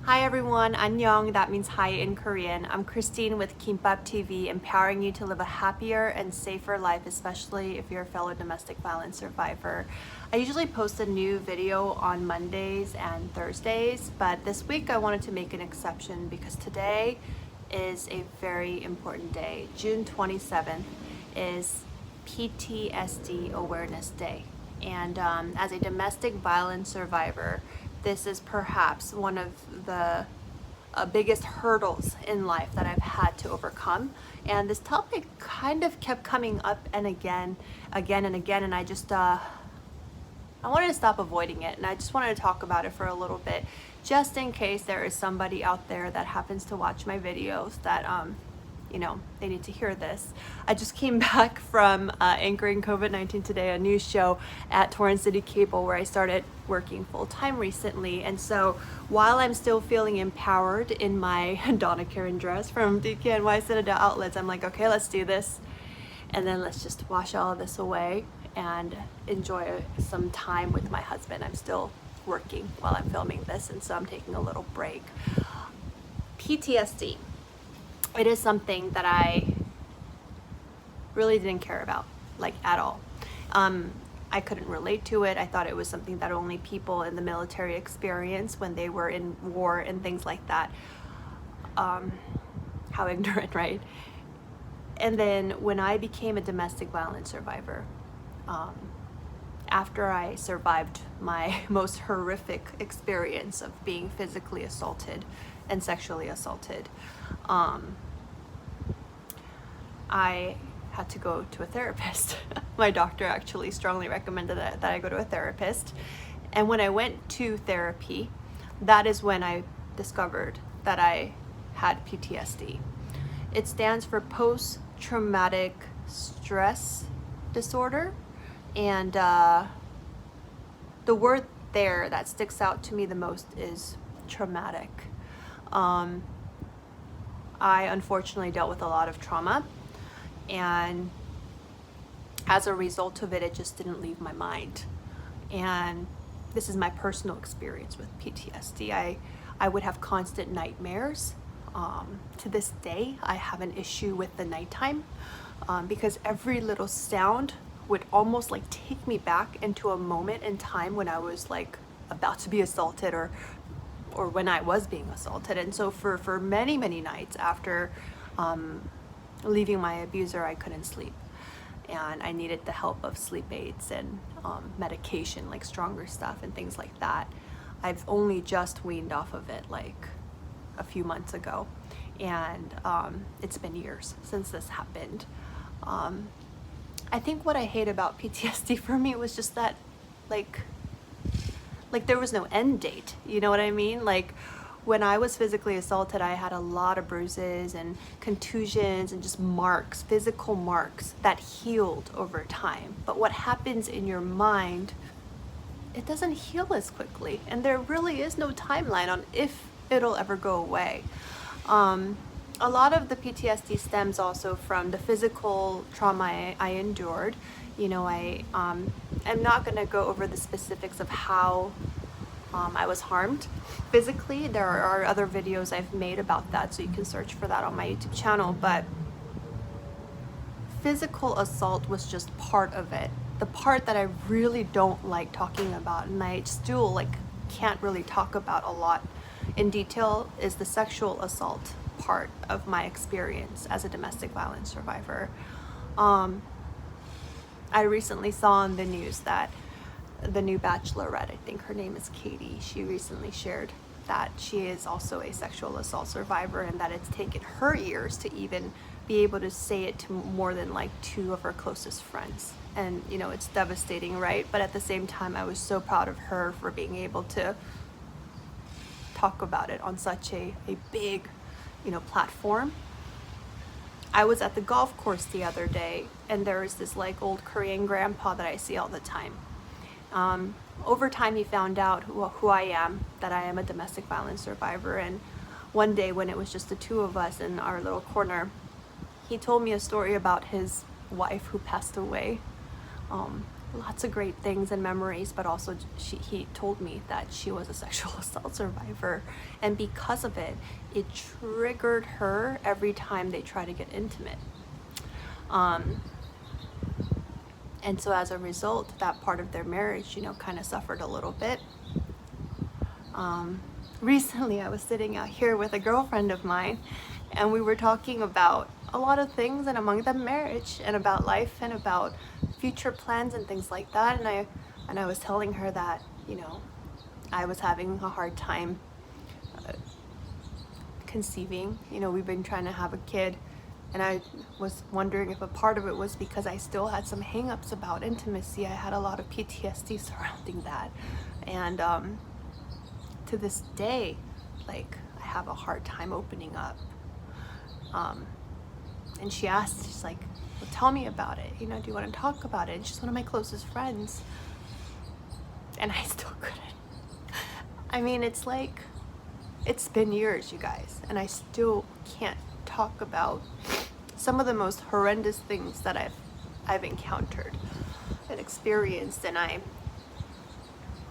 Hi everyone, annyeong, that means hi in Korean. I'm Christine with Kimbap TV, empowering you to live a happier and safer life, especially if you're a fellow domestic violence survivor. I usually post a new video on Mondays and Thursdays, but this week I wanted to make an exception because today is a very important day. June 27th is PTSD Awareness Day. And as a domestic violence survivor, this is perhaps one of the biggest hurdles in life that I've had to overcome. And this topic kind of kept coming up and again and again. And I wanted to stop avoiding it. And I just wanted to talk about it for a little bit, just in case there is somebody out there that happens to watch my videos that, they need to hear this. I just came back from anchoring COVID-19 Today, a news show at Torrance City Cable, where I started working full-time recently. And so while I'm still feeling empowered in my Donna Karen dress from DKNY Citadel Outlets, I'm like, okay, let's do this. And then let's just wash all of this away and enjoy some time with my husband. I'm still working while I'm filming this, and so I'm taking a little break. PTSD. It is something that I really didn't care about, like at all. I couldn't relate to it. I thought it was something that only people in the military experience when they were in war and things like that. How ignorant, right? And then when I became a domestic violence survivor, after I survived my most horrific experience of being physically assaulted and sexually assaulted, I had to go to a therapist. My doctor actually strongly recommended that I go to a therapist. And when I went to therapy, that is when I discovered that I had PTSD. It stands for post-traumatic stress disorder. And the word there that sticks out to me the most is traumatic. I unfortunately dealt with a lot of trauma, and as a result of it, it just didn't leave my mind. And this is my personal experience with PTSD. I would have constant nightmares. To this day, I have an issue with the nighttime because every little sound would almost like take me back into a moment in time when I was like about to be assaulted or when I was being assaulted. And so for many nights after leaving my abuser, I couldn't sleep, and I needed the help of sleep aids and medication, like stronger stuff and things like that. I've only just weaned off of it like a few months ago, and it's been years since this happened. I think what I hate about PTSD for me was just that like there was no end date, you know what I mean? Like when I was physically assaulted, I had a lot of bruises and contusions and just marks, physical marks that healed over time. But what happens in your mind, it doesn't heal as quickly, and there really is no timeline on if it'll ever go away. A lot of the PTSD stems also from the physical trauma I endured. I'm not going to go over the specifics of how I was harmed physically. There are other videos I've made about that, so you can search for that on my YouTube channel. But physical assault was just part of it. The part that I really don't like talking about, and I still can't really talk about a lot in detail, is the sexual assault part of my experience as a domestic violence survivor. I recently saw on the news that the new Bachelorette, I think her name is Katie, she recently shared that she is also a sexual assault survivor, and that it's taken her years to even be able to say it to more than like 2 of her closest friends. And it's devastating, right? But at the same time, I was so proud of her for being able to talk about it on such a big platform. I was at the golf course the other day, and there was this like old Korean grandpa that I see all the time. Over time, he found out who I am, that I am a domestic violence survivor. And one day when it was just the 2 of us in our little corner, he told me a story about his wife who passed away lots of great things and memories, but also he told me that she was a sexual assault survivor, and because of it, it triggered her every time they try to get intimate. And so as a result, that part of their marriage, kind of suffered a little bit. Recently, I was sitting out here with a girlfriend of mine, and we were talking about a lot of things, and among them marriage, and about life, and about future plans and things like that. And I was telling her that, I was having a hard time conceiving. We've been trying to have a kid, and I was wondering if a part of it was because I still had some hang-ups about intimacy. I had a lot of PTSD surrounding that, and to this day, like, I have a hard time opening up. And she asked, she's like, well, tell me about it. Do you want to talk about it? And she's one of my closest friends. And I still couldn't. I mean, it's like, it's been years, you guys, and I still can't talk about some of the most horrendous things that I've encountered and experienced. And I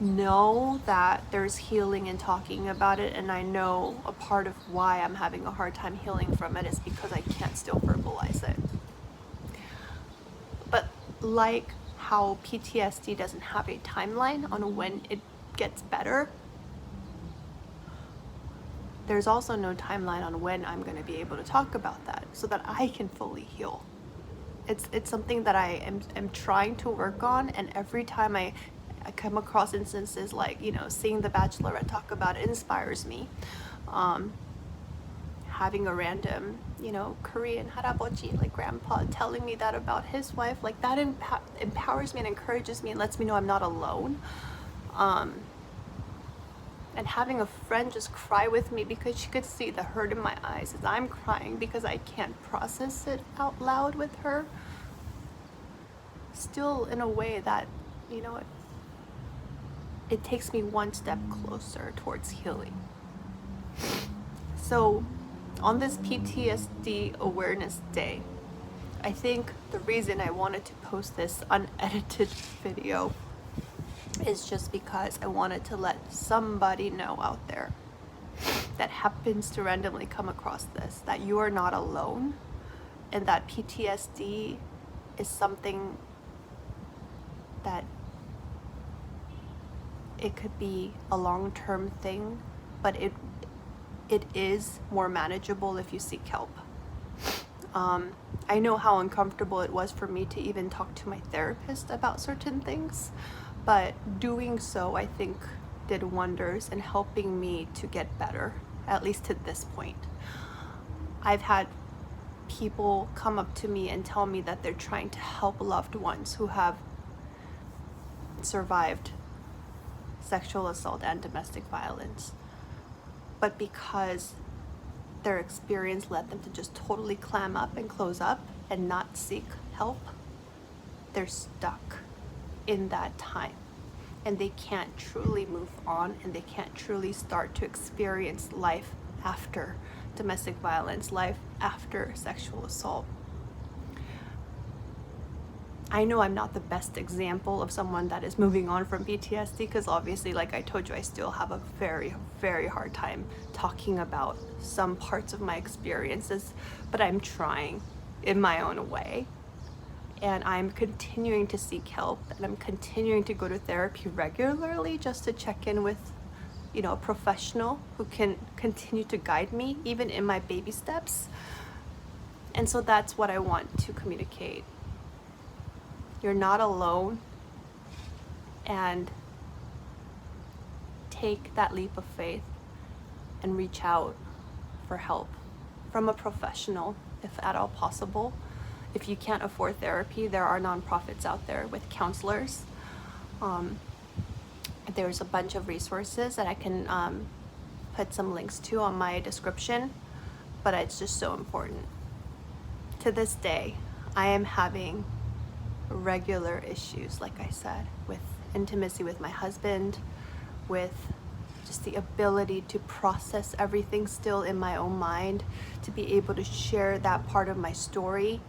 know that there's healing in talking about it, and I know a part of why I'm having a hard time healing from it is because I can't still verbalize it. But like how PTSD doesn't have a timeline on when it gets better, there's also no timeline on when I'm going to be able to talk about that so that I can fully heal. It's something that I am trying to work on, and every time I come across instances like, seeing The Bachelorette talk about it inspires me. Having a random, Korean harabochi, like grandpa, telling me that about his wife, like that empowers me and encourages me and lets me know I'm not alone. And having a friend just cry with me because she could see the hurt in my eyes as I'm crying because I can't process it out loud with her, still in a way that, it takes me one step closer towards healing. So on this PTSD Awareness Day, I think the reason I wanted to post this unedited video is just because I wanted to let somebody know out there that happens to randomly come across this, that you are not alone, and that PTSD is something that it could be a long-term thing, but it is more manageable if you seek help. I know how uncomfortable it was for me to even talk to my therapist about certain things, but doing so, I think, did wonders in helping me to get better, at least to this point. I've had people come up to me and tell me that they're trying to help loved ones who have survived sexual assault and domestic violence, but because their experience led them to just totally clam up and close up and not seek help, they're stuck in that time, and they can't truly move on, and they can't truly start to experience life after domestic violence, life after sexual assault. I know I'm not the best example of someone that is moving on from PTSD, because obviously, like I told you, I still have a very, very hard time talking about some parts of my experiences, but I'm trying in my own way. And I'm continuing to seek help, and I'm continuing to go to therapy regularly just to check in with, a professional who can continue to guide me even in my baby steps. And so that's what I want to communicate. You're not alone, and take that leap of faith and reach out for help from a professional if at all possible. If you can't afford therapy, there are nonprofits out there with counselors. There's a bunch of resources that I can put some links to on my description, but it's just so important. To this day, I am having regular issues, like I said, with intimacy with my husband, with just the ability to process everything still in my own mind, to be able to share that part of my story.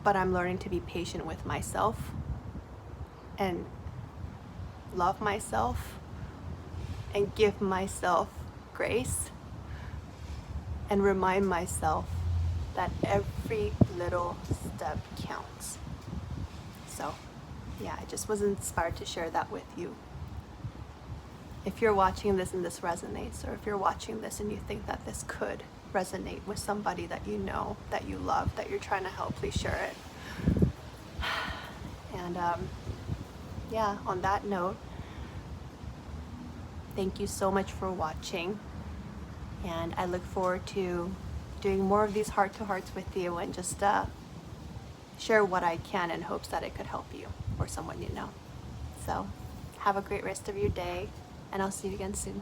but I'm learning to be patient with myself and love myself and give myself grace and remind myself that every little step counts. So yeah, I just was inspired to share that with you. If you're watching this and this resonates, or if you're watching this and you think that this could resonate with somebody that you know, that you love, that you're trying to help, please share it. And yeah, on that note, thank you so much for watching. And I look forward to doing more of these heart-to-hearts with you and just share what I can in hopes that it could help you or someone you know. So have a great rest of your day, and I'll see you again soon.